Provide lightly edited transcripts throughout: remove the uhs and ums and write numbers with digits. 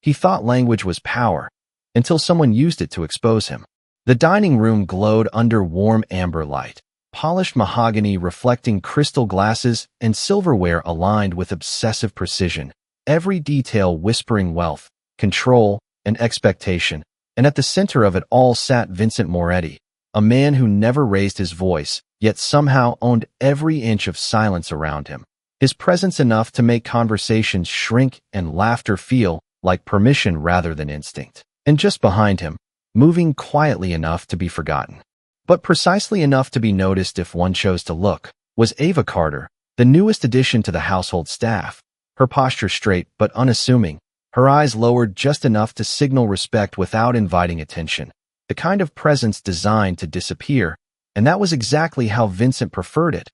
He thought language was power, until someone used it to expose him. The dining room glowed under warm amber light, polished mahogany reflecting crystal glasses and silverware aligned with obsessive precision, every detail whispering wealth, control, and expectation. And at the center of it all sat Vincent Moretti, a man who never raised his voice, yet somehow owned every inch of silence around him. His presence enough to make conversations shrink and laughter feel like permission rather than instinct. And just behind him, moving quietly enough to be forgotten, but precisely enough to be noticed if one chose to look, was Ava Carter, the newest addition to the household staff. Her posture straight but unassuming, her eyes lowered just enough to signal respect without inviting attention, the kind of presence designed to disappear, and that was exactly how Vincent preferred it.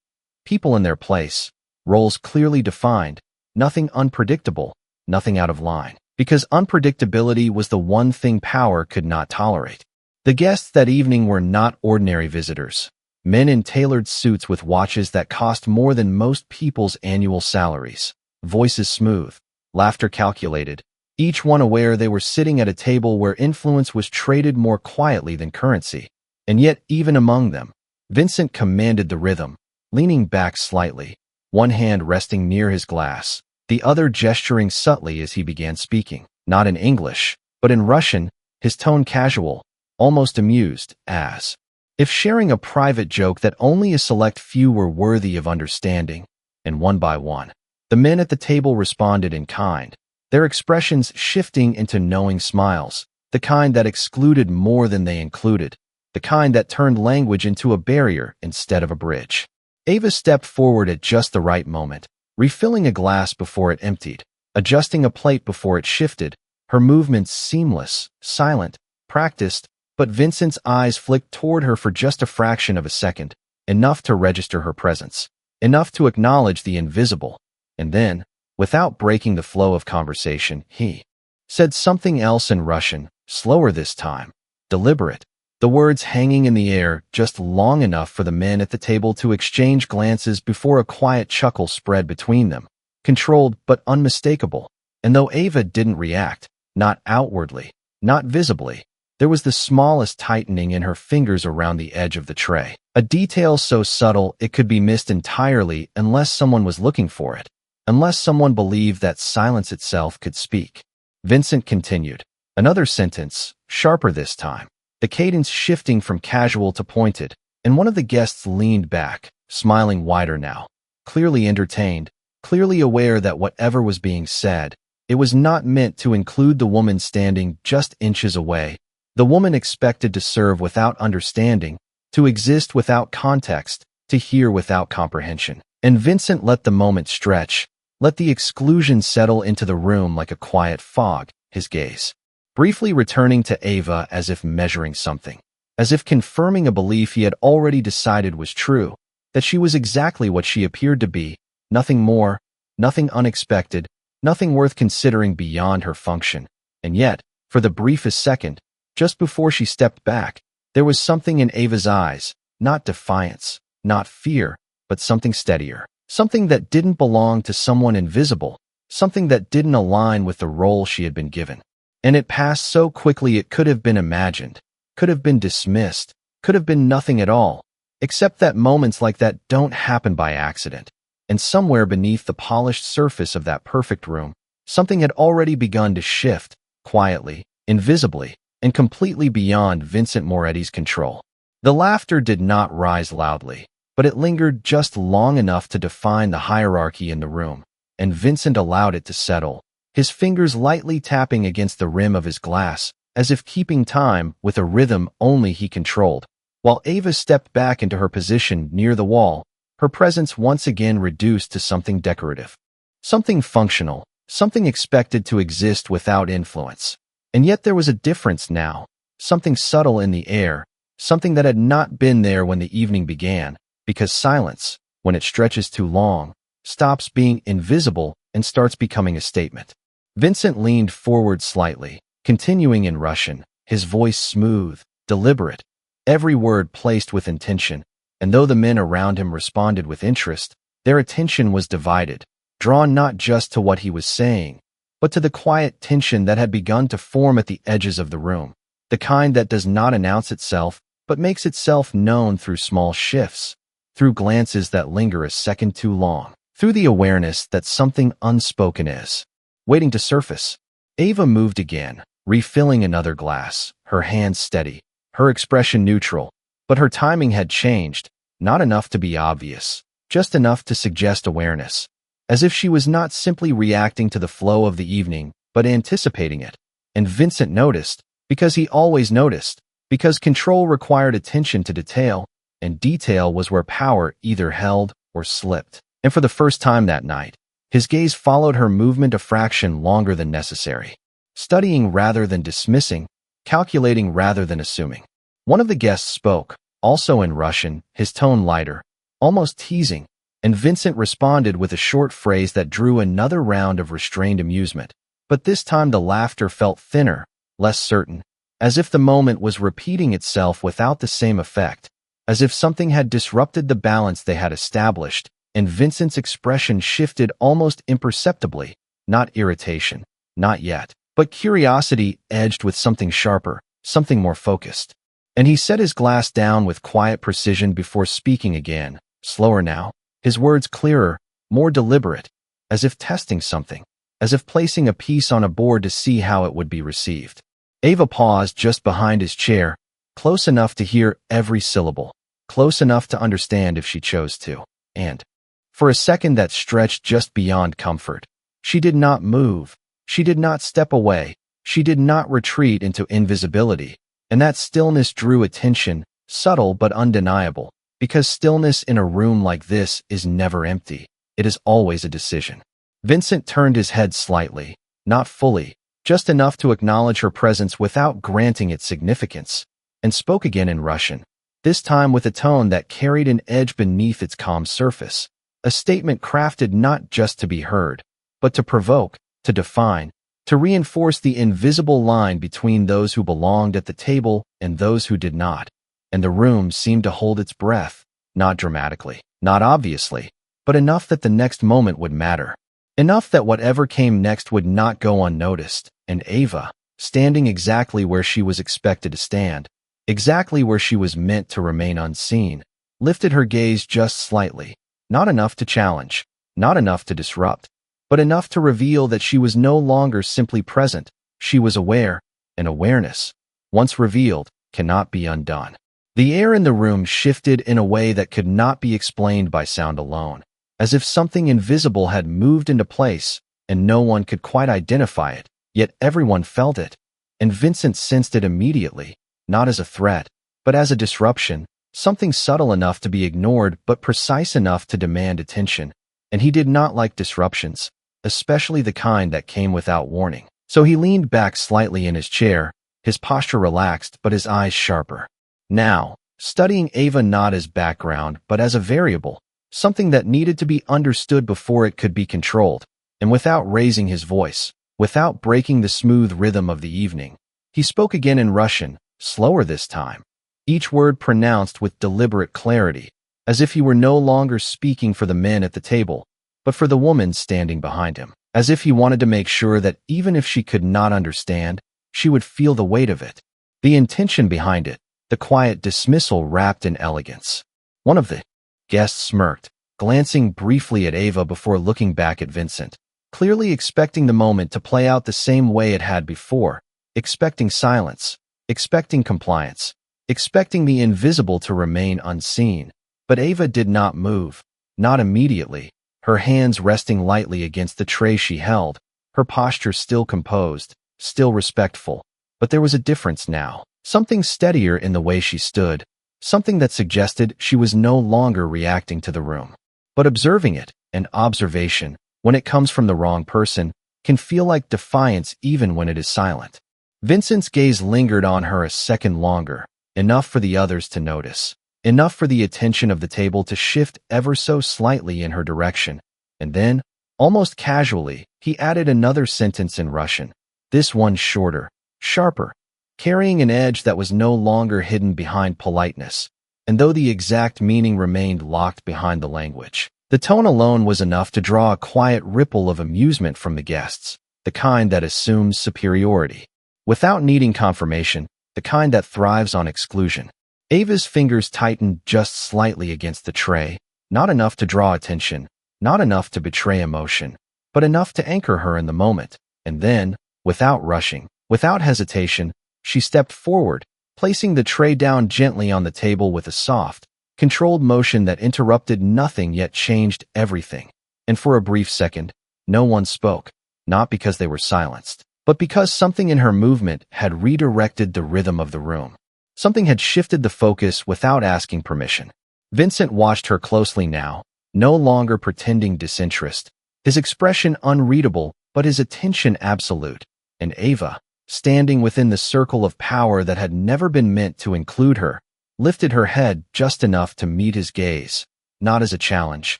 People in their place, roles clearly defined, nothing unpredictable, nothing out of line, because unpredictability was the one thing power could not tolerate. The guests that evening were not ordinary visitors, men in tailored suits with watches that cost more than most people's annual salaries, voices smooth, laughter calculated, each one aware they were sitting at a table where influence was traded more quietly than currency. And yet, even among them, Vincent commanded the rhythm, leaning back slightly, one hand resting near his glass, the other gesturing subtly as he began speaking, not in English, but in Russian, his tone casual, almost amused, as if sharing a private joke that only a select few were worthy of understanding. And one by one, the men at the table responded in kind, their expressions shifting into knowing smiles, the kind that excluded more than they included, the kind that turned language into a barrier instead of a bridge. Ava stepped forward at just the right moment, refilling a glass before it emptied, adjusting a plate before it shifted, her movements seamless, silent, practiced, but Vincent's eyes flicked toward her for just a fraction of a second, enough to register her presence, enough to acknowledge the invisible. And then, without breaking the flow of conversation, he said something else in Russian, slower this time, deliberate, the words hanging in the air just long enough for the men at the table to exchange glances before a quiet chuckle spread between them, controlled but unmistakable. And though Ava didn't react, not outwardly, not visibly, there was the smallest tightening in her fingers around the edge of the tray, a detail so subtle it could be missed entirely unless someone was looking for it, unless someone believed that silence itself could speak. Vincent continued, another sentence, sharper this time, the cadence shifting from casual to pointed, and one of the guests leaned back, smiling wider now, clearly entertained, clearly aware that whatever was being said, it was not meant to include the woman standing just inches away, the woman expected to serve without understanding, to exist without context, to hear without comprehension. And Vincent let the moment stretch, let the exclusion settle into the room like a quiet fog, his gaze briefly returning to Ava as if measuring something, as if confirming a belief he had already decided was true, that she was exactly what she appeared to be, nothing more, nothing unexpected, nothing worth considering beyond her function. And yet, for the briefest second, just before she stepped back, there was something in Ava's eyes, not defiance, not fear, but something steadier, something that didn't belong to someone invisible, something that didn't align with the role she had been given. And it passed so quickly it could have been imagined, could have been dismissed, could have been nothing at all, except that moments like that don't happen by accident. And somewhere beneath the polished surface of that perfect room, something had already begun to shift, quietly, invisibly, and completely beyond Vincent Moretti's control. The laughter did not rise loudly, but it lingered just long enough to define the hierarchy in the room, and Vincent allowed it to settle, his fingers lightly tapping against the rim of his glass, as if keeping time with a rhythm only he controlled. While Ava stepped back into her position near the wall, her presence once again reduced to something decorative, something functional, something expected to exist without influence. And yet there was a difference now, something subtle in the air, something that had not been there when the evening began, because silence, when it stretches too long, stops being invisible and starts becoming a statement. Vincent leaned forward slightly, continuing in Russian, his voice smooth, deliberate, every word placed with intention, and though the men around him responded with interest, their attention was divided, drawn not just to what he was saying, but to the quiet tension that had begun to form at the edges of the room, the kind that does not announce itself, but makes itself known through small shifts, through glances that linger a second too long, through the awareness that something unspoken is waiting to surface. Ava moved again, refilling another glass, her hands steady, her expression neutral, but her timing had changed, not enough to be obvious, just enough to suggest awareness, as if she was not simply reacting to the flow of the evening, but anticipating it. And Vincent noticed, because he always noticed, because control required attention to detail, and detail was where power either held or slipped. And for the first time that night, his gaze followed her movement a fraction longer than necessary, studying rather than dismissing, calculating rather than assuming. One of the guests spoke, also in Russian, his tone lighter, almost teasing, and Vincent responded with a short phrase that drew another round of restrained amusement. But this time the laughter felt thinner, less certain, as if the moment was repeating itself without the same effect, as if something had disrupted the balance they had established, and Vincent's expression shifted almost imperceptibly, not irritation, not yet, but curiosity edged with something sharper, something more focused. And he set his glass down with quiet precision before speaking again, slower now, his words clearer, more deliberate, as if testing something, as if placing a piece on a board to see how it would be received. Ava paused just behind his chair, close enough to hear every syllable, close enough to understand if she chose to. And, for a second that stretched just beyond comfort, she did not move, she did not step away, she did not retreat into invisibility. And that stillness drew attention, subtle but undeniable, because stillness in a room like this is never empty. It is always a decision. Vincent turned his head slightly, not fully, just enough to acknowledge her presence without granting it significance, and spoke again in Russian, this time with a tone that carried an edge beneath its calm surface, a statement crafted not just to be heard, but to provoke, to define, to reinforce the invisible line between those who belonged at the table and those who did not. And the room seemed to hold its breath, not dramatically, not obviously, but enough that the next moment would matter. Enough that whatever came next would not go unnoticed. And Ava, standing exactly where she was expected to stand, exactly where she was meant to remain unseen, lifted her gaze just slightly, not enough to challenge, not enough to disrupt, but enough to reveal that she was no longer simply present, she was aware, and awareness, once revealed, cannot be undone. The air in the room shifted in a way that could not be explained by sound alone, as if something invisible had moved into place, and no one could quite identify it, yet everyone felt it, and Vincent sensed it immediately, not as a threat, but as a disruption, something subtle enough to be ignored but precise enough to demand attention, and he did not like disruptions, especially the kind that came without warning. So he leaned back slightly in his chair, his posture relaxed but his eyes sharper. Now, studying Ava not as background but as a variable, something that needed to be understood before it could be controlled, and without raising his voice, without breaking the smooth rhythm of the evening, he spoke again in Russian, slower this time, each word pronounced with deliberate clarity, as if he were no longer speaking for the men at the table, but for the woman standing behind him, as if he wanted to make sure that even if she could not understand, she would feel the weight of it, the intention behind it, the quiet dismissal wrapped in elegance. One of the guests smirked, glancing briefly at Ava before looking back at Vincent, clearly expecting the moment to play out the same way it had before, expecting silence, expecting compliance, expecting the invisible to remain unseen. But Ava did not move, not immediately, her hands resting lightly against the tray she held, her posture still composed, still respectful. But there was a difference now, something steadier in the way she stood, something that suggested she was no longer reacting to the room, but observing it. And observation, when it comes from the wrong person, can feel like defiance even when it is silent. Vincent's gaze lingered on her a second longer, enough for the others to notice, enough for the attention of the table to shift ever so slightly in her direction, and then, almost casually, he added another sentence in Russian, this one shorter, sharper, carrying an edge that was no longer hidden behind politeness, and though the exact meaning remained locked behind the language, the tone alone was enough to draw a quiet ripple of amusement from the guests. the kind that assumes superiority. Without needing confirmation, the kind that thrives on exclusion. Ava's fingers tightened just slightly against the tray, not enough to draw attention, not enough to betray emotion, but enough to anchor her in the moment. And then, without rushing, without hesitation, she stepped forward, placing the tray down gently on the table with a soft, controlled motion that interrupted nothing yet changed everything. And for a brief second, no one spoke, not because they were silenced, but because something in her movement had redirected the rhythm of the room. Something had shifted the focus without asking permission. Vincent watched her closely now, no longer pretending disinterest, his expression unreadable but his attention absolute. And Ava, standing within the circle of power that had never been meant to include her, lifted her head just enough to meet his gaze, not as a challenge,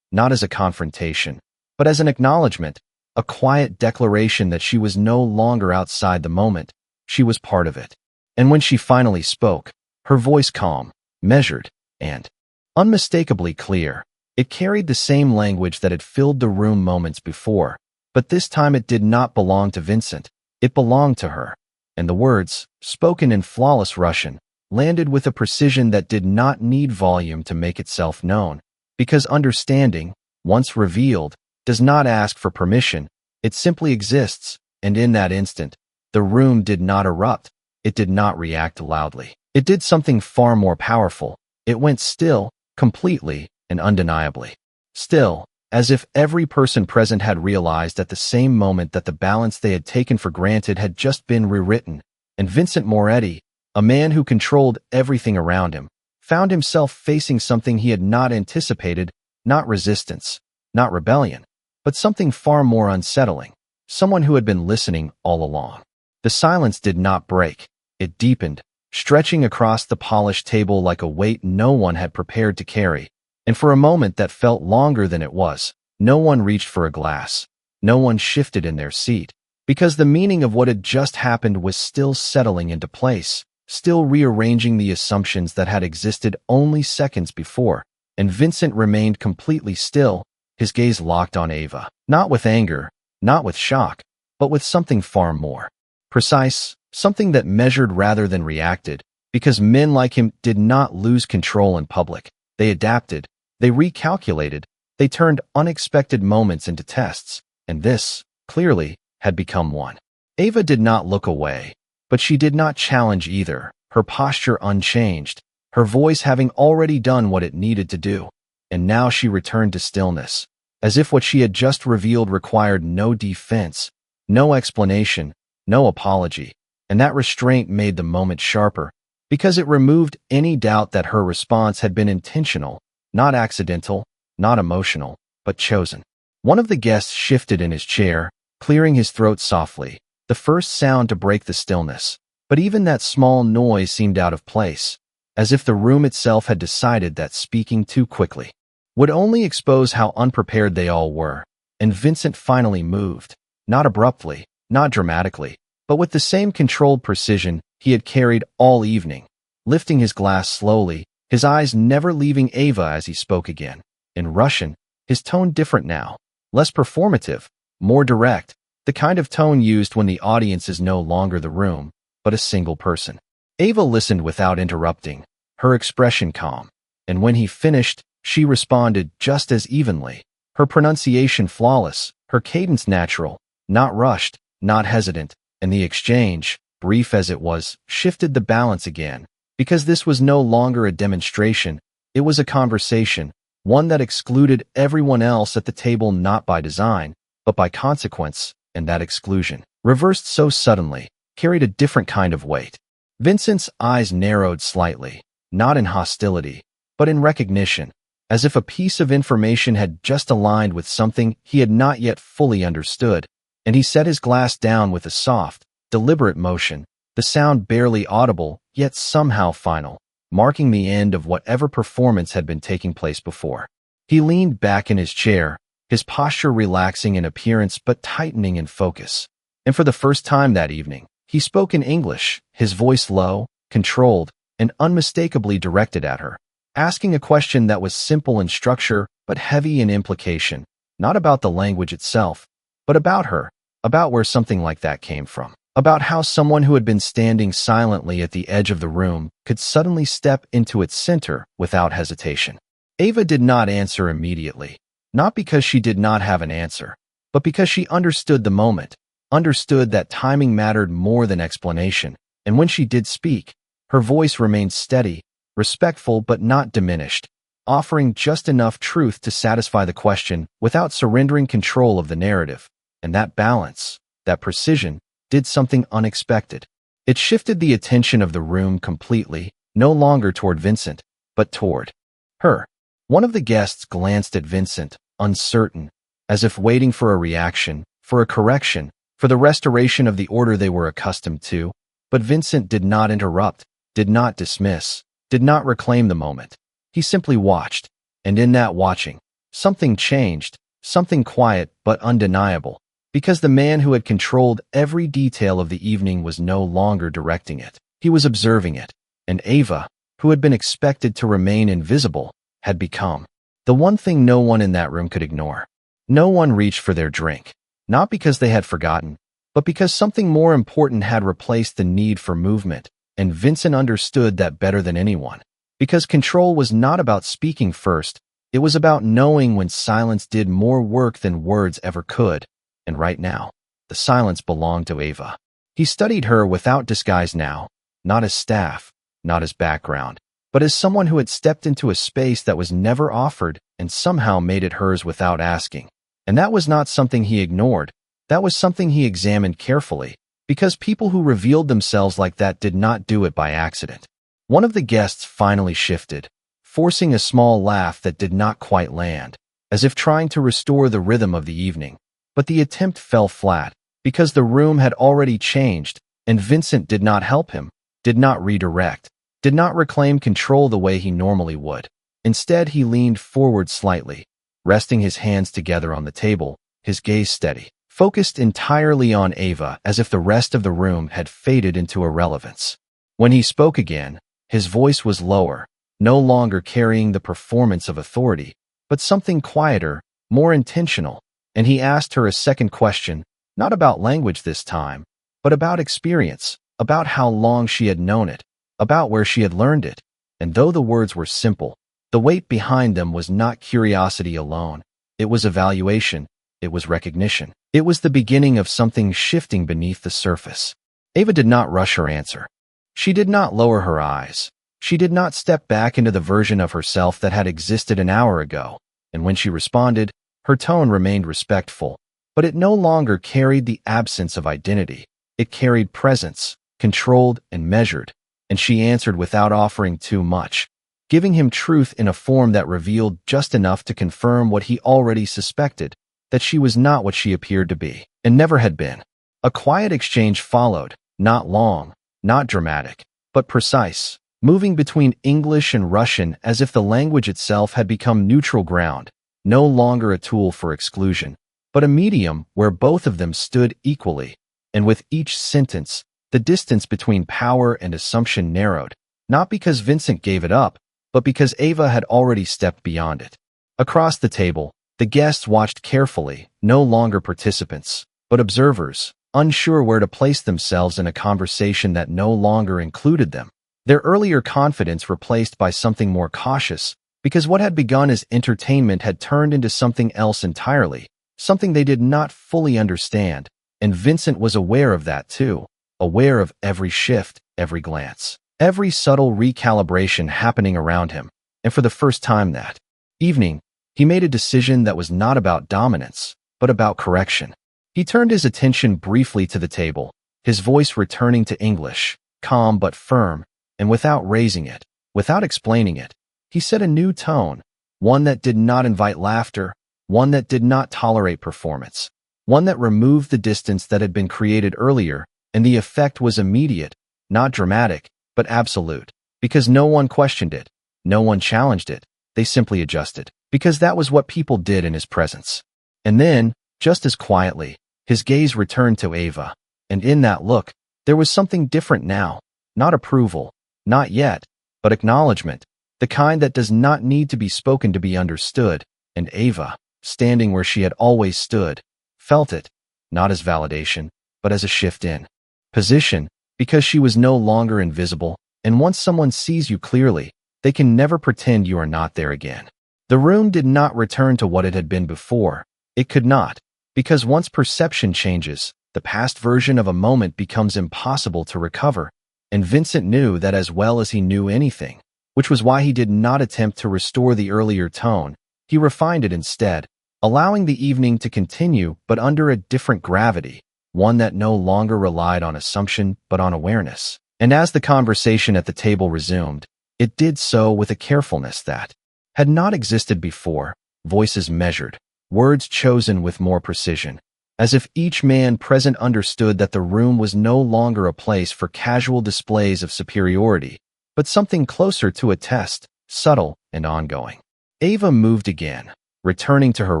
not as a confrontation, but as an acknowledgement, a quiet declaration that she was no longer outside the moment, she was part of it. And when she finally spoke, her voice calm, measured, and unmistakably clear, it carried the same language that had filled the room moments before, but this time it did not belong to Vincent, it belonged to her. And the words, spoken in flawless Russian, landed with a precision that did not need volume to make itself known, because understanding, once revealed, does not ask for permission, it simply exists, and in that instant, the room did not erupt, it did not react loudly. It did something far more powerful. It went still, completely and undeniably. Still, as if every person present had realized at the same moment that the balance they had taken for granted had just been rewritten, and Vincent Moretti, a man who controlled everything around him, found himself facing something he had not anticipated, not resistance, not rebellion, but something far more unsettling, someone who had been listening all along. The silence did not break. It deepened, stretching across the polished table like a weight no one had prepared to carry. And for a moment that felt longer than it was, no one reached for a glass. No one shifted in their seat, because the meaning of what had just happened was still settling into place, still rearranging the assumptions that had existed only seconds before. And Vincent remained completely still, his gaze locked on Ava, not with anger, not with shock, but with something far more precise, something that measured rather than reacted, because men like him did not lose control in public. They adapted, they recalculated, they turned unexpected moments into tests, and this, clearly, had become one. Ava did not look away, but she did not challenge either, her posture unchanged, her voice having already done what it needed to do. And now she returned to stillness, as if what she had just revealed required no defense, no explanation, no apology. And that restraint made the moment sharper, because it removed any doubt that her response had been intentional, not accidental, not emotional, but chosen. One of the guests shifted in his chair, clearing his throat softly, the first sound to break the stillness. But even that small noise seemed out of place, as if the room itself had decided that speaking too quickly would only expose how unprepared they all were. And Vincent finally moved, not abruptly, not dramatically, but with the same controlled precision he had carried all evening, lifting his glass slowly, his eyes never leaving Ava as he spoke again. In Russian, his tone different now, less performative, more direct, the kind of tone used when the audience is no longer the room, but a single person. Ava listened without interrupting, her expression calm, and when he finished, she responded just as evenly, her pronunciation flawless, her cadence natural, not rushed, not hesitant. And the exchange, brief as it was, shifted the balance again, because this was no longer a demonstration, it was a conversation, one that excluded everyone else at the table not by design, but by consequence, and that exclusion, reversed so suddenly, carried a different kind of weight. Vincent's eyes narrowed slightly, not in hostility, but in recognition, as if a piece of information had just aligned with something he had not yet fully understood. And he set his glass down with a soft, deliberate motion, the sound barely audible, yet somehow final, marking the end of whatever performance had been taking place before. He leaned back in his chair, his posture relaxing in appearance but tightening in focus. And for the first time that evening, he spoke in English, his voice low, controlled, and unmistakably directed at her, asking a question that was simple in structure but heavy in implication, not about the language itself, but about her. about where something like that came from, about how someone who had been standing silently at the edge of the room could suddenly step into its center without hesitation. Ava did not answer immediately, not because she did not have an answer, but because she understood the moment, understood that timing mattered more than explanation, and when she did speak, her voice remained steady, respectful but not diminished, offering just enough truth to satisfy the question without surrendering control of the narrative. And that balance, that precision, did something unexpected. It shifted the attention of the room completely, no longer toward Vincent, but toward her. One of the guests glanced at Vincent, uncertain, as if waiting for a reaction, for a correction, for the restoration of the order they were accustomed to, but Vincent did not interrupt, did not dismiss, did not reclaim the moment. He simply watched, and in that watching, something changed, something quiet but undeniable, because the man who had controlled every detail of the evening was no longer directing it. He was observing it, and Ava, who had been expected to remain invisible, had become the one thing no one in that room could ignore. No one reached for their drink, not because they had forgotten, but because something more important had replaced the need for movement, and Vincent understood that better than anyone. Because control was not about speaking first, it was about knowing when silence did more work than words ever could. And right now, the silence belonged to Ava. He studied her without disguise now, not as staff, not as background, but as someone who had stepped into a space that was never offered and somehow made it hers without asking. And that was not something he ignored. That was something he examined carefully, because people who revealed themselves like that did not do it by accident. One of the guests finally shifted, forcing a small laugh that did not quite land, as if trying to restore the rhythm of the evening. But the attempt fell flat, because the room had already changed, and Vincent did not help him, did not redirect, did not reclaim control the way he normally would. Instead, he leaned forward slightly, resting his hands together on the table, his gaze steady, focused entirely on Ava as if the rest of the room had faded into irrelevance. When he spoke again, his voice was lower, no longer carrying the performance of authority, but something quieter, more intentional, and he asked her a second question, not about language this time, but about experience, about how long she had known it, about where she had learned it. And though the words were simple, the weight behind them was not curiosity alone. It was evaluation, it was recognition. It was the beginning of something shifting beneath the surface. Ava did not rush her answer. She did not lower her eyes. She did not step back into the version of herself that had existed an hour ago. And when she responded, her tone remained respectful, but it no longer carried the absence of identity. It carried presence, controlled and measured, and she answered without offering too much, giving him truth in a form that revealed just enough to confirm what he already suspected, that she was not what she appeared to be, and never had been. A quiet exchange followed, not long, not dramatic, but precise, moving between English and Russian as if the language itself had become neutral ground, no longer a tool for exclusion, but a medium where both of them stood equally. And with each sentence, the distance between power and assumption narrowed, not because Vincent gave it up, but because Ava had already stepped beyond it. Across the table, the guests watched carefully, no longer participants, but observers, unsure where to place themselves in a conversation that no longer included them. Their earlier confidence replaced by something more cautious, because what had begun as entertainment had turned into something else entirely, something they did not fully understand, and Vincent was aware of that too, aware of every shift, every glance, every subtle recalibration happening around him, and for the first time that evening, he made a decision that was not about dominance, but about correction. He turned his attention briefly to the table, his voice returning to English, calm but firm, and without raising it, without explaining it, he set a new tone, one that did not invite laughter, one that did not tolerate performance, one that removed the distance that had been created earlier, and the effect was immediate, not dramatic, but absolute, because no one questioned it, no one challenged it, they simply adjusted, because that was what people did in his presence. And then, just as quietly, his gaze returned to Ava, and in that look, there was something different now, not approval, not yet, but acknowledgement, the kind that does not need to be spoken to be understood, and Ava, standing where she had always stood, felt it, not as validation, but as a shift in position, because she was no longer invisible, and once someone sees you clearly, they can never pretend you are not there again. The room did not return to what it had been before. It could not, because once perception changes, the past version of a moment becomes impossible to recover, and Vincent knew that as well as he knew anything, which was why he did not attempt to restore the earlier tone. He refined it instead, allowing the evening to continue but under a different gravity, one that no longer relied on assumption but on awareness. And as the conversation at the table resumed, it did so with a carefulness that had not existed before, voices measured, words chosen with more precision, as if each man present understood that the room was no longer a place for casual displays of superiority, but something closer to a test, subtle and ongoing. Ava moved again, returning to her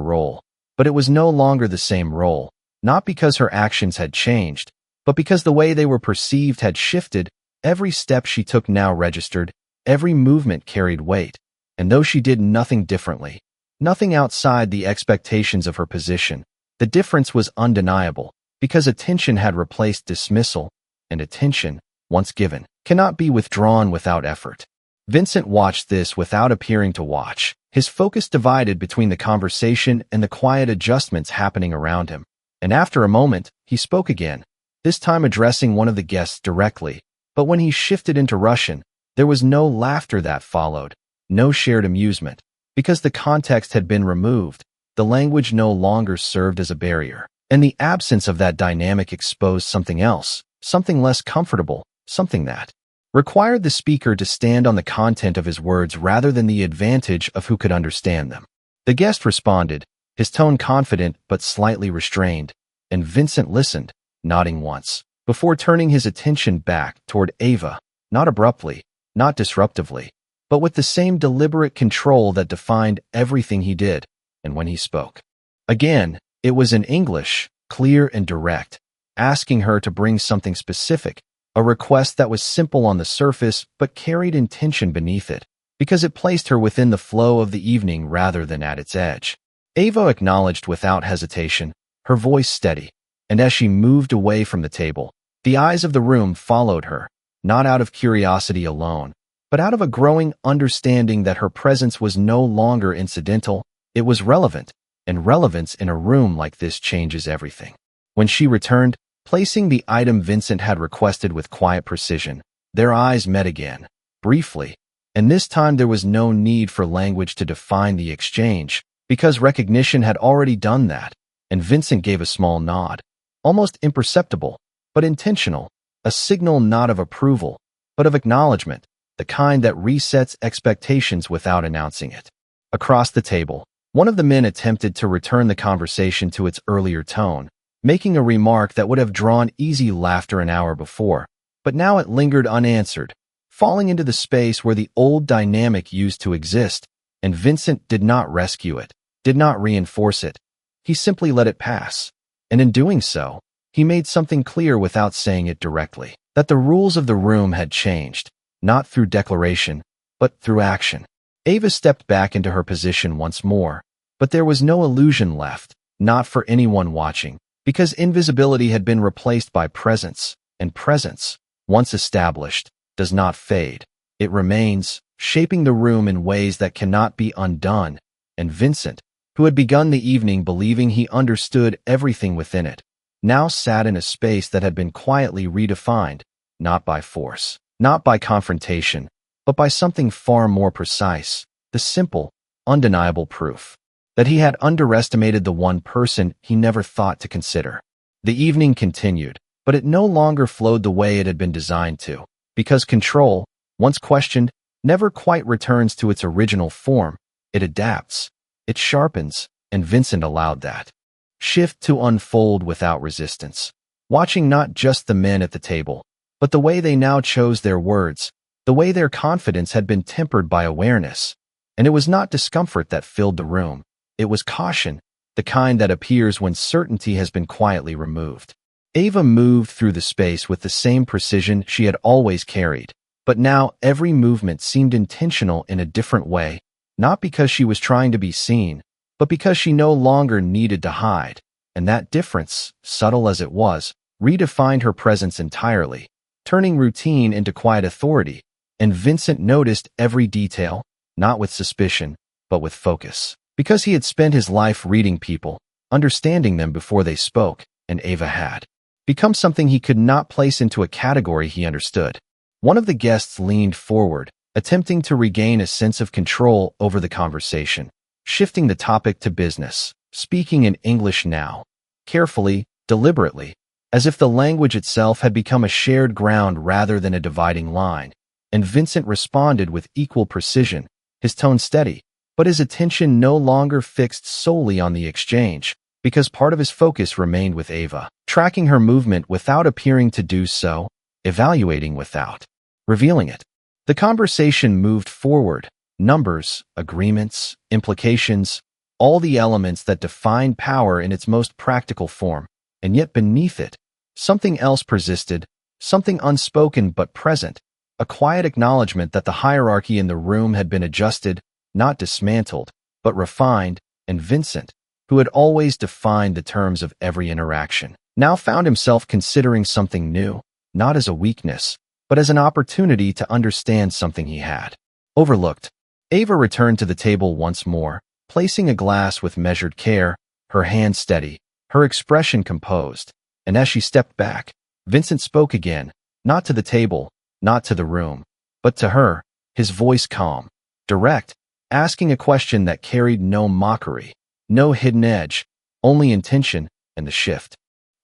role, but it was no longer the same role, not because her actions had changed, but because the way they were perceived had shifted. Every step she took now registered, every movement carried weight, and though she did nothing differently, nothing outside the expectations of her position, the difference was undeniable, because attention had replaced dismissal, and attention, once given, cannot be withdrawn without effort. Vincent watched this without appearing to watch, his focus divided between the conversation and the quiet adjustments happening around him. And after a moment, he spoke again, this time addressing one of the guests directly. But when he shifted into Russian, there was no laughter that followed, no shared amusement, because the context had been removed. The language no longer served as a barrier, and the absence of that dynamic exposed something else, something less comfortable, something that required the speaker to stand on the content of his words rather than the advantage of who could understand them. The guest responded, his tone confident but slightly restrained, and Vincent listened, nodding once, before turning his attention back toward Ava, not abruptly, not disruptively, but with the same deliberate control that defined everything he did. And when he spoke again, it was in English, clear and direct, asking her to bring something specific, a request that was simple on the surface but carried intention beneath it, because it placed her within the flow of the evening rather than at its edge. Ava acknowledged without hesitation, her voice steady, and as she moved away from the table, the eyes of the room followed her, not out of curiosity alone, but out of a growing understanding that her presence was no longer incidental. It was relevant, and relevance in a room like this changes everything. When she returned, placing the item Vincent had requested with quiet precision, their eyes met again, briefly, and this time there was no need for language to define the exchange, because recognition had already done that, and Vincent gave a small nod, almost imperceptible, but intentional, a signal not of approval, but of acknowledgement, the kind that resets expectations without announcing it. Across the table, one of the men attempted to return the conversation to its earlier tone, making a remark that would have drawn easy laughter an hour before, but now it lingered unanswered, falling into the space where the old dynamic used to exist, and Vincent did not rescue it, did not reinforce it. He simply let it pass, and in doing so, he made something clear without saying it directly, that the rules of the room had changed, not through declaration, but through action. Ava stepped back into her position once more, but there was no illusion left, not for anyone watching, because invisibility had been replaced by presence, and presence, once established, does not fade. It remains, shaping the room in ways that cannot be undone, and Vincent, who had begun the evening believing he understood everything within it, now sat in a space that had been quietly redefined, not by force, not by confrontation, but by something far more precise, the simple, undeniable proof that he had underestimated the one person he never thought to consider. The evening continued, but it no longer flowed the way it had been designed to, because control, once questioned, never quite returns to its original form. It adapts, it sharpens, and Vincent allowed that shift to unfold without resistance, watching not just the men at the table, but the way they now chose their words, the way their confidence had been tempered by awareness. And it was not discomfort that filled the room, it was caution, the kind that appears when certainty has been quietly removed. Ava moved through the space with the same precision she had always carried, but now every movement seemed intentional in a different way, not because she was trying to be seen, but because she no longer needed to hide. and that difference, subtle as it was, redefined her presence entirely, turning routine into quiet authority, and Vincent noticed every detail, not with suspicion, but with focus. Because he had spent his life reading people, understanding them before they spoke, and Ava had become something he could not place into a category he understood. One of the guests leaned forward, attempting to regain a sense of control over the conversation, shifting the topic to business, speaking in English now, carefully, deliberately, as if the language itself had become a shared ground rather than a dividing line. And Vincent responded with equal precision, his tone steady, but his attention no longer fixed solely on the exchange, because part of his focus remained with Ava, tracking her movement without appearing to do so, evaluating without revealing it. The conversation moved forward, numbers, agreements, implications, all the elements that define power in its most practical form, and yet beneath it, something else persisted, something unspoken but present, a quiet acknowledgement that the hierarchy in the room had been adjusted, not dismantled, but refined, and Vincent, who had always defined the terms of every interaction, now found himself considering something new, not as a weakness, but as an opportunity to understand something he had overlooked. Ava returned to the table once more, placing a glass with measured care, her hand steady, her expression composed, and as she stepped back, Vincent spoke again, not to the table, not to the room, but to her, his voice calm, direct, asking a question that carried no mockery, no hidden edge, only intention, and the shift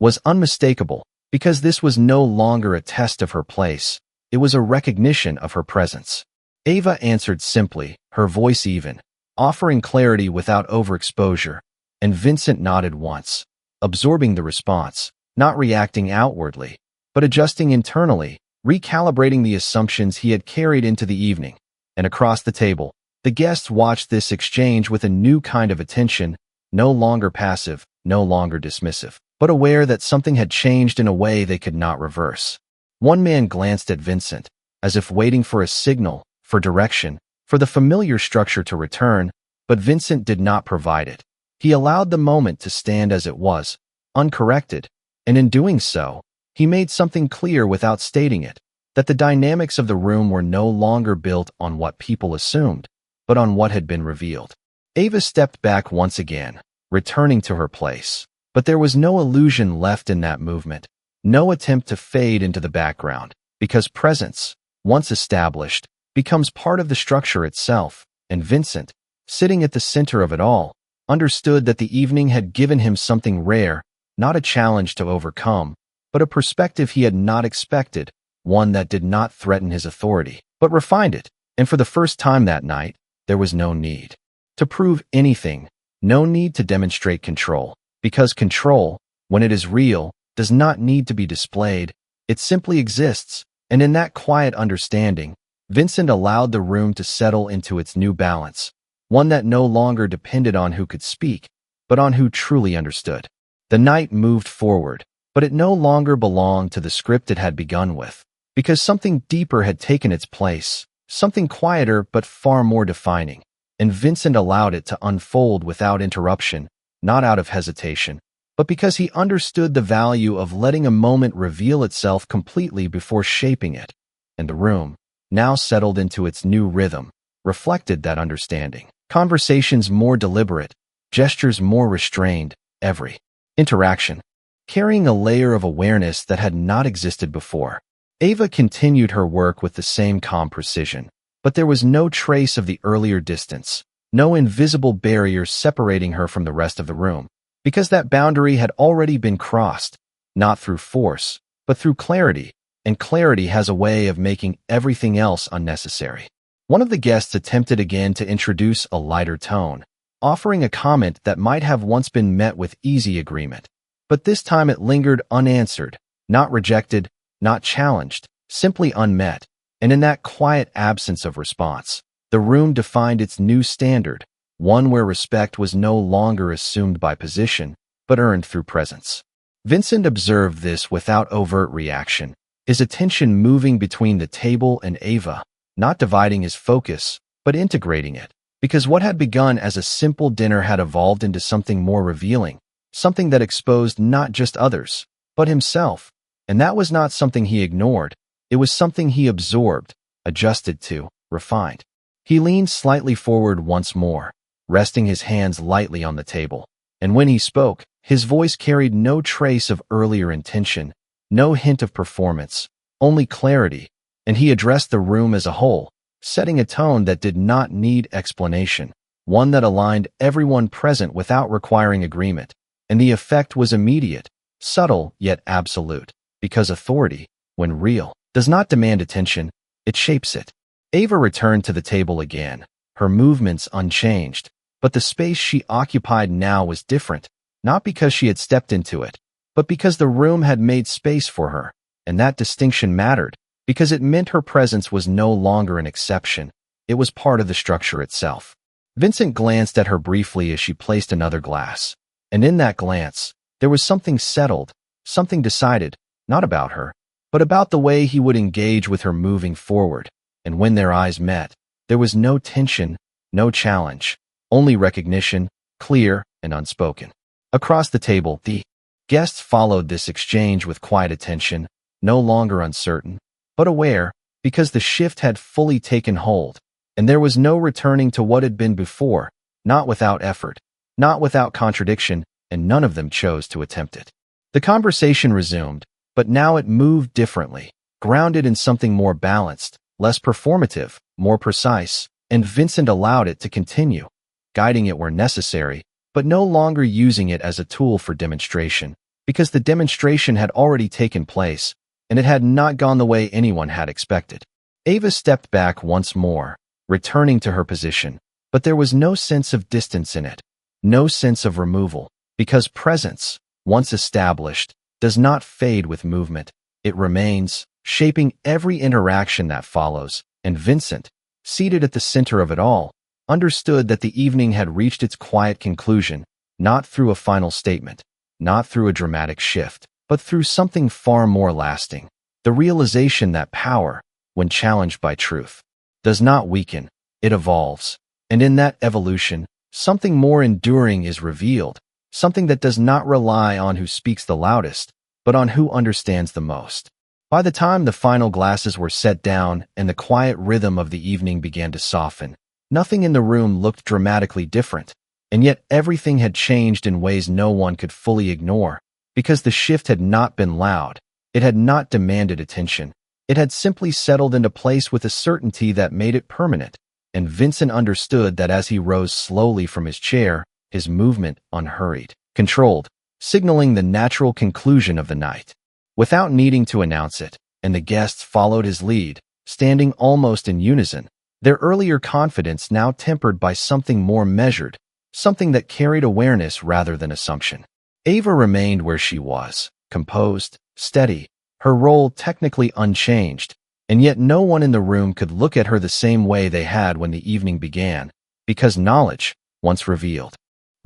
was unmistakable, because this was no longer a test of her place, it was a recognition of her presence. Ava answered simply, her voice even, offering clarity without overexposure, and Vincent nodded once, absorbing the response, not reacting outwardly, but adjusting internally, recalibrating the assumptions he had carried into the evening. And across the table, the guests watched this exchange with a new kind of attention, no longer passive, no longer dismissive, but aware that something had changed in a way they could not reverse. One man glanced at Vincent, as if waiting for a signal, for direction, for the familiar structure to return, but Vincent did not provide it. He allowed the moment to stand as it was, uncorrected, and in doing so, he made something clear without stating it, that the dynamics of the room were no longer built on what people assumed, but on what had been revealed. Ava stepped back once again, returning to her place, but there was no illusion left in that movement, no attempt to fade into the background, because presence, once established, becomes part of the structure itself, and Vincent, sitting at the center of it all, understood that the evening had given him something rare, not a challenge to overcome, but a perspective he had not expected, one that did not threaten his authority, but refined it, and for the first time that night, there was no need to prove anything, no need to demonstrate control, because control, when it is real, does not need to be displayed, it simply exists, and in that quiet understanding, Vincent allowed the room to settle into its new balance, one that no longer depended on who could speak, but on who truly understood. The night moved forward, but it no longer belonged to the script it had begun with, because something deeper had taken its place, something quieter but far more defining, and Vincent allowed it to unfold without interruption, not out of hesitation, but because he understood the value of letting a moment reveal itself completely before shaping it, and the room, now settled into its new rhythm, reflected that understanding. Conversations more deliberate, gestures more restrained, every interaction carrying a layer of awareness that had not existed before. Ava continued her work with the same calm precision, but there was no trace of the earlier distance, no invisible barrier separating her from the rest of the room, because that boundary had already been crossed, not through force, but through clarity, and clarity has a way of making everything else unnecessary. One of the guests attempted again to introduce a lighter tone, offering a comment that might have once been met with easy agreement, but this time it lingered unanswered, not rejected, not challenged, simply unmet, and in that quiet absence of response, the room defined its new standard, one where respect was no longer assumed by position, but earned through presence. Vincent observed this without overt reaction, his attention moving between the table and Ava, not dividing his focus, but integrating it, because what had begun as a simple dinner had evolved into something more revealing, something that exposed not just others, but himself. And that was not something he ignored. It was something he absorbed, adjusted to, refined. He leaned slightly forward once more, resting his hands lightly on the table. And when he spoke, his voice carried no trace of earlier intention, no hint of performance, only clarity. And he addressed the room as a whole, setting a tone that did not need explanation, one that aligned everyone present without requiring agreement. And the effect was immediate, subtle yet absolute, because authority, when real, does not demand attention, it shapes it. Ava returned to the table again, her movements unchanged, but the space she occupied now was different, not because she had stepped into it, but because the room had made space for her, and that distinction mattered, because it meant her presence was no longer an exception, it was part of the structure itself. Vincent glanced at her briefly as she placed another glass, and in that glance, there was something settled, something decided, not about her, but about the way he would engage with her moving forward. And when their eyes met, there was no tension, no challenge, only recognition, clear and unspoken. Across the table, the guests followed this exchange with quiet attention, no longer uncertain, but aware, because the shift had fully taken hold, and there was no returning to what had been before, not without effort, not without contradiction, and none of them chose to attempt it. The conversation resumed, but now it moved differently, grounded in something more balanced, less performative, more precise, and Vincent allowed it to continue, guiding it where necessary, but no longer using it as a tool for demonstration, because the demonstration had already taken place, and it had not gone the way anyone had expected. Ava stepped back once more, returning to her position, but there was no sense of distance in it, no sense of removal, because presence, once established, does not fade with movement. It remains, shaping every interaction that follows, and Vincent, seated at the center of it all, understood that the evening had reached its quiet conclusion, not through a final statement, not through a dramatic shift, but through something far more lasting, the realization that power, when challenged by truth, does not weaken, it evolves, and in that evolution, something more enduring is revealed, something that does not rely on who speaks the loudest, but on who understands the most. By the time the final glasses were set down and the quiet rhythm of the evening began to soften, nothing in the room looked dramatically different, and yet everything had changed in ways no one could fully ignore, because the shift had not been loud, it had not demanded attention, it had simply settled into place with a certainty that made it permanent, and Vincent understood that as he rose slowly from his chair, his movement unhurried, controlled, signaling the natural conclusion of the night. Without needing to announce it, and the guests followed his lead, standing almost in unison, their earlier confidence now tempered by something more measured, something that carried awareness rather than assumption. Ava remained where she was, composed, steady, her role technically unchanged, and yet no one in the room could look at her the same way they had when the evening began, because knowledge, once revealed,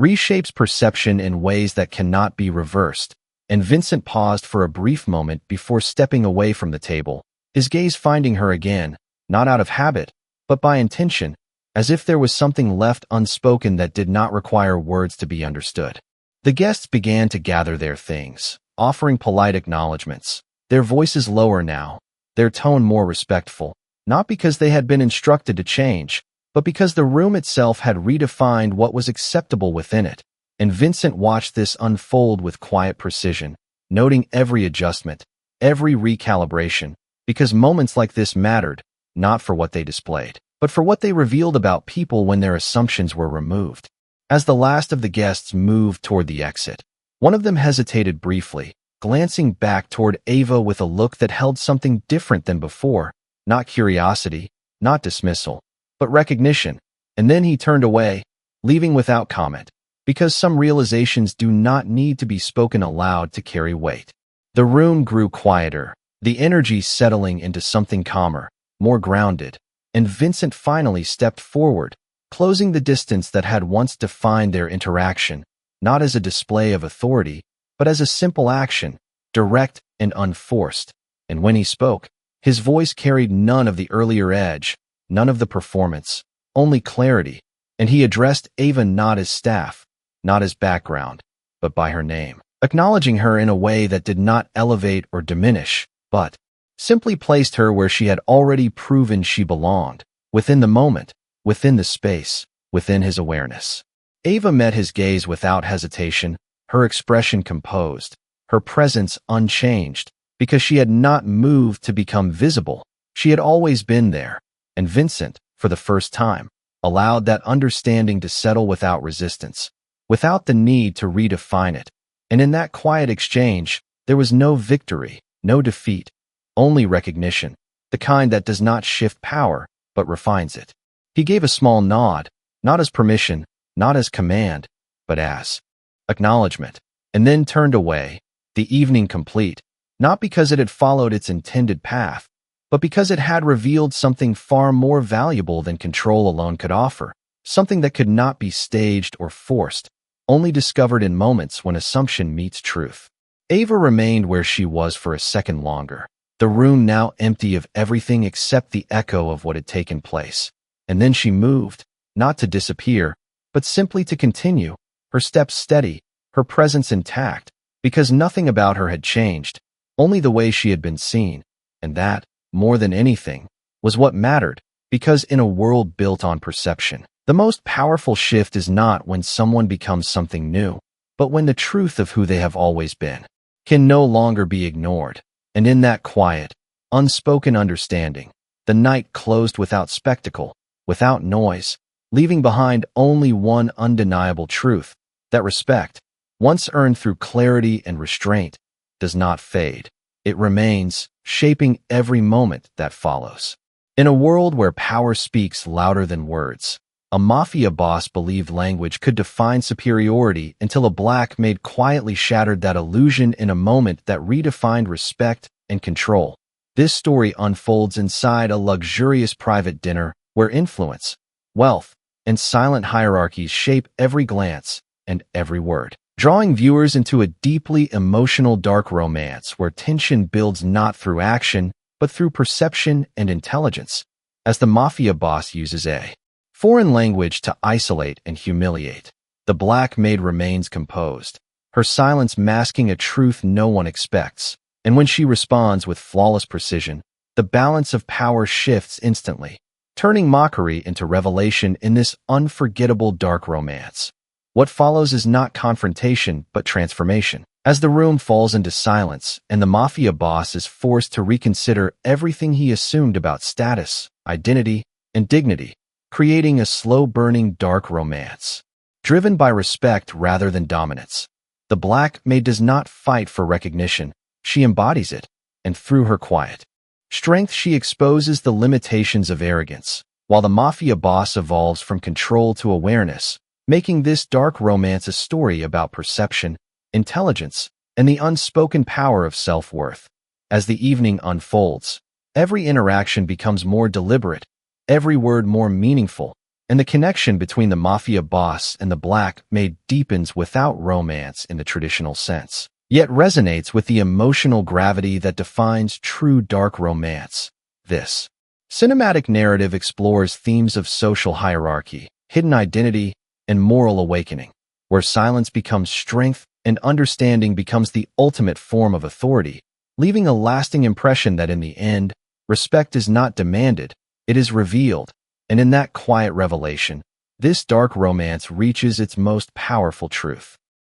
reshapes perception in ways that cannot be reversed. And Vincent paused for a brief moment before stepping away from the table, his gaze finding her again, not out of habit, but by intention, as if there was something left unspoken that did not require words to be understood. The guests began to gather their things, offering polite acknowledgments, their voices lower now, their tone more respectful, not because they had been instructed to change, but because the room itself had redefined what was acceptable within it. And Vincent watched this unfold with quiet precision, noting every adjustment, every recalibration, because moments like this mattered, not for what they displayed, but for what they revealed about people when their assumptions were removed. As the last of the guests moved toward the exit, one of them hesitated briefly, glancing back toward Ava with a look that held something different than before, not curiosity, not dismissal, but recognition, and then he turned away, leaving without comment, because some realizations do not need to be spoken aloud to carry weight. The room grew quieter, the energy settling into something calmer, more grounded, and Vincent finally stepped forward, closing the distance that had once defined their interaction, not as a display of authority, but as a simple action, direct and unforced. And when he spoke, his voice carried none of the earlier edge, none of the performance, only clarity, and he addressed Ava not as staff, not as background, but by her name, acknowledging her in a way that did not elevate or diminish, but simply placed her where she had already proven she belonged, within the moment, within the space, within his awareness. Ava met his gaze without hesitation, her expression composed, her presence unchanged, because she had not moved to become visible. She had always been there, and Vincent, for the first time, allowed that understanding to settle without resistance, without the need to redefine it. And in that quiet exchange, there was no victory, no defeat, only recognition, the kind that does not shift power, but refines it. He gave a small nod, not as permission, not as command, but as acknowledgement, and then turned away, the evening complete, not because it had followed its intended path, but because it had revealed something far more valuable than control alone could offer, something that could not be staged or forced, only discovered in moments when assumption meets truth. Ava remained where she was for a second longer, the room now empty of everything except the echo of what had taken place. And then she moved, not to disappear, but simply to continue, her steps steady, her presence intact, because nothing about her had changed, only the way she had been seen, and that, more than anything, was what mattered, because in a world built on perception, the most powerful shift is not when someone becomes something new, but when the truth of who they have always been can no longer be ignored. And in that quiet, unspoken understanding, the night closed without spectacle, without noise, leaving behind only one undeniable truth, that respect, once earned through clarity and restraint, does not fade. It remains, shaping every moment that follows. In a world where power speaks louder than words, a mafia boss believed language could define superiority until a Black Maid quietly shattered that illusion in a moment that redefined respect and control. This story unfolds inside a luxurious private dinner where influence, wealth, and silent hierarchies shape every glance and every word, drawing viewers into a deeply emotional dark romance where tension builds not through action, but through perception and intelligence, as the mafia boss uses a foreign language to isolate and humiliate. The Black Maid remains composed, her silence masking a truth no one expects, and when she responds with flawless precision, the balance of power shifts instantly, turning mockery into revelation in this unforgettable dark romance. What follows is not confrontation, but transformation. As the room falls into silence and the mafia boss is forced to reconsider everything he assumed about status, identity, and dignity, creating a slow-burning dark romance, driven by respect rather than dominance. The Black Maid does not fight for recognition, she embodies it, and through her quiet strength she exposes the limitations of arrogance, while the mafia boss evolves from control to awareness, making this dark romance a story about perception, intelligence, and the unspoken power of self-worth. As the evening unfolds, every interaction becomes more deliberate, every word more meaningful, and the connection between the mafia boss and the Black Maid deepens without romance in the traditional sense, yet resonates with the emotional gravity that defines true dark romance. This cinematic narrative explores themes of social hierarchy, hidden identity, and moral awakening, where silence becomes strength and understanding becomes the ultimate form of authority, leaving a lasting impression that in the end, respect is not demanded, it is revealed, and in that quiet revelation, this dark romance reaches its most powerful truth.